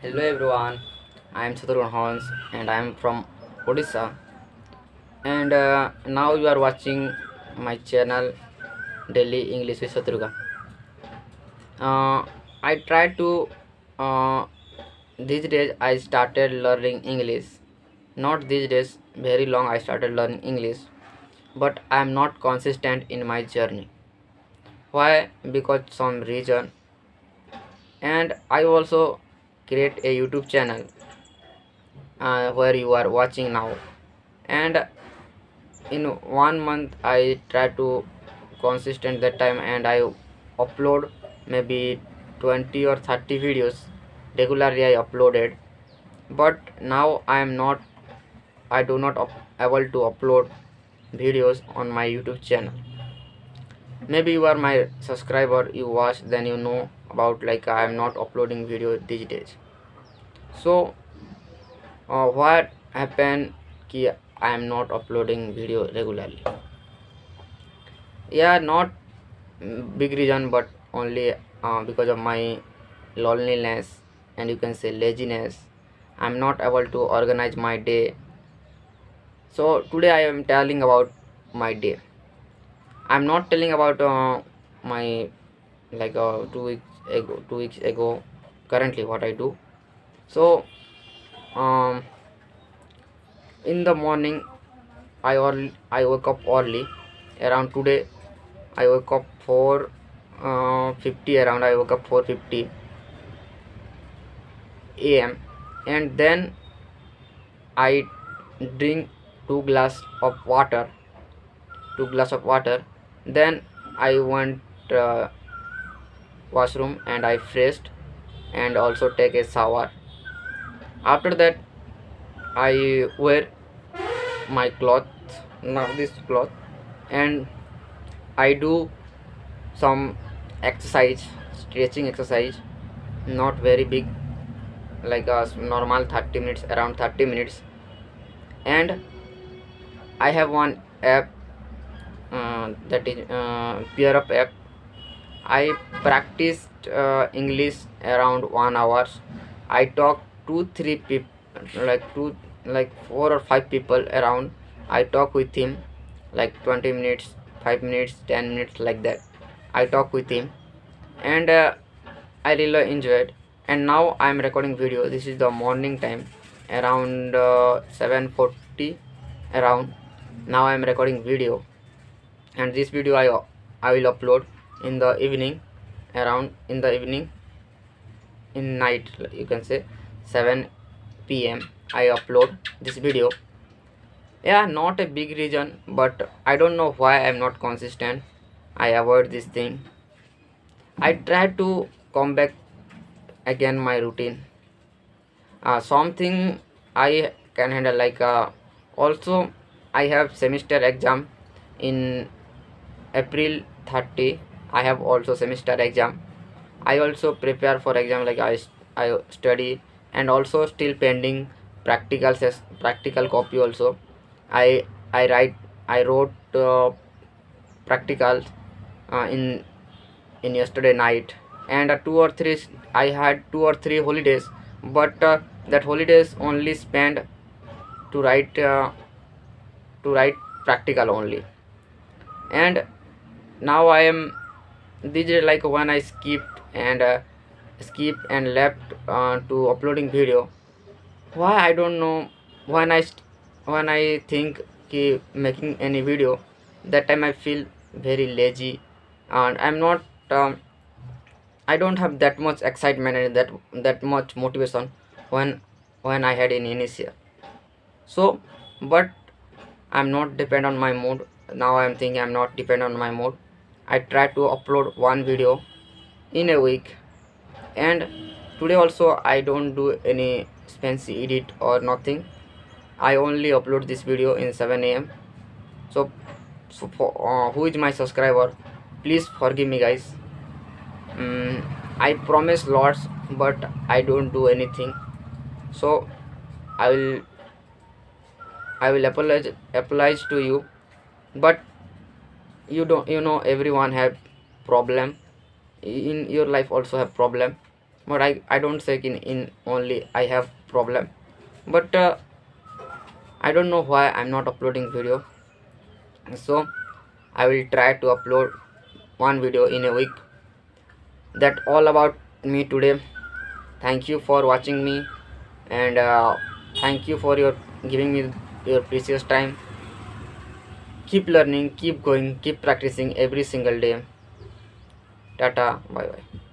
Hello everyone, I am Shatrughan Hans and I am from Odisha, and now you are watching my channel Daily English with Shatrughan. I try to uh, these days I started learning English. Not these days, very long I started learning English, but I am not consistent in my journey. Why? Because some reason, and I also create a YouTube channel where you are watching now, and in 1 month I try to consistent that time, and I upload maybe 20 or 30 videos regularly I uploaded. But now I do not able to upload videos on my YouTube channel. Maybe you are my subscriber, you watch, then you know about like I am not uploading video these days. So what happened ki I am not uploading video regularly. Yeah, not big reason, but only because of my loneliness, and you can say laziness. I'm not able to organize my day. So today I am telling about my day. I'm not telling about my like 2 weeks ago currently what I do. So um in the morning I woke up early around today. I woke up 4:50 around. I woke up 4:50 a.m. and then I drink two glass of water. Then I went washroom and I freshed and also take a shower. After that I wear my cloth, now this cloth, and I do some exercise, stretching exercise, not very big, like a normal 30 minutes, around 30 minutes. And I have one app, that is peer up app. I practiced English around 1 hour. I talk two three people, like 4 or 5 people around. I talk with him like 20 minutes, 5 minutes, 10 minutes, like that. I talk with him, and I really enjoyed. And now I am recording video. This is the morning time, around 7:40 around. Now I am recording video, and this video I will upload in the evening, around in the evening, in night, you can say 7 p.m. I upload this video. Yeah, not a big reason, but I don't know why I'm not consistent. I avoid this thing. I try to come back again my routine. Something I can handle, like also I have semester exam in April 30. I have also semester exam. I also prepare for exam, like I study, and also still pending practical copy also. I I write I wrote practicals in yesterday night, and I had 2 or 3 holidays, but that holidays only spent to write uh, to write practical only. And now I am, this is like when I skip and left to uploading video. Why I don't know. When I think ki making any video, that time I feel very lazy, and I'm not I don't have that much excitement and that much motivation when I had in initial. So, but I'm not depend on my mood. Now I'm thinking I'm not depend on my mood. I try to upload one video in a week, and today also I don't do any fancy edit or nothing. I only upload this video in 7 a.m. So, for, who is my subscriber, please forgive me, guys. I promise lots, but I don't do anything. So I will apologize to you, but you know everyone have problem in your life, also have problem. but I don't say in only I have problem, but I don't know why I'm not uploading video. So I will try to upload one video in a week. That all about me today. Thank you for watching me, and thank you for your giving me your precious time. Keep learning, keep going, keep practicing every single day. Tata, bye bye.